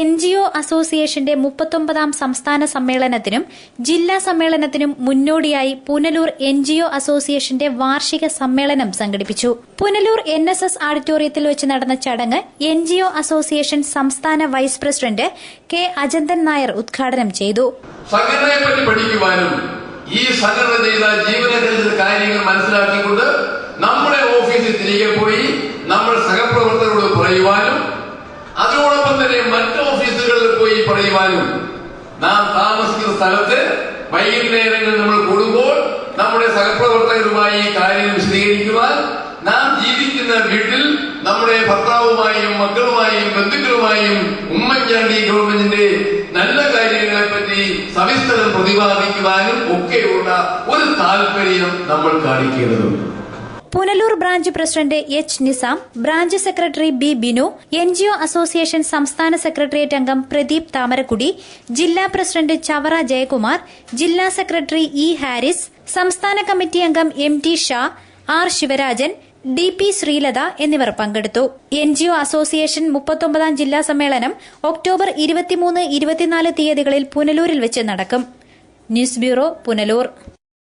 NGO അസോസിയേഷന്റെ 39ാം സംസ്ഥാന സമ്മേളനത്തിനും ജില്ലാ സമ്മേളനത്തിനും മുന്നോടിയായി പുനലൂർ NGO അസോസിയേഷന്റെ വാർഷിക സമ്മേളനം സംഘടിപ്പിച്ചു. പുനലൂർ NSS ഓഡിറ്റോറിയത്തിൽ വെച്ച് നടന്ന ചടങ്ങ് NGO അസോസിയേഷൻ സംസ്ഥാന vice president K Ajanthan Nair ഉദ്ഘാടനം ചെയ്തു. സംഘടനയെപ്പറ്റി പഠിക്കുവാനും ഈ സംഘടന ചെയ്ത ജീവനക്കാരുടെ കാര്യങ്ങൾ മനസ്സിലാക്കിക്കൊണ്ട് നമ്മുടെ ഓഫീസിൽ തിരികെ പോയി നമ്മൾ സഹപ്രവർത്തകരോട് പറയുവാനും അതോടൊപ്പം തന്നെ മറ്റ് ഓഫീസുകളിൽ പോയി പറയുവാനും നാം താമസിക്കുന്ന സ്ഥലത്ത് വൈകുന്നേരങ്ങളിൽ നമ്മൾ കൂടുമ്പോൾ നമ്മുടെ സഹപ്രവർത്തകരുമായി ഈ കാര്യം വിശദീകരിക്കുവാൻ നാം ജീവിക്കുന്ന വീട്ടിൽ നമ്മുടെ ഭർത്താവുമായും മക്കളുമായും ബന്ധുക്കളുമായും ഉമ്മൻചാണ്ടി ഗവൺമെന്റിന്റെ നല്ല കാര്യങ്ങളെ പറ്റി സവിസ്തരം പ്രതിപാദിക്കുവാനും ഒക്കെയുള്ള ഒരു താല്പര്യം നമ്മൾ കാണിക്കേണ്ടതുണ്ട്. Punalur branch president H. Nizam, branch secretary B. Binu, NGO association സംസ്ഥാന സെക്രട്ടേറിയറ്റ് അംഗം പ്രദീപ് താമരക്കുടി, ജില്ലാ പ്രസിഡന്റ് ചവറ ജയകുമാർ, ജില്ലാ സെക്രട്ടറി E. ഹാരിസ്, സംസ്ഥാന കമ്മിറ്റി അംഗം MT Shah, R. Sivarajan, DP Sreelatha എന്നിവർ പങ്കെടുത്തു. NGO അസോസിയേഷൻ 39ാം ജില്ലാ സമ്മേളനം ഒക്ടോബർ 23, 24 തീയതികളിൽ പുനലൂരിൽ വെച്ച് നടക്കും. News bureau, Punalur.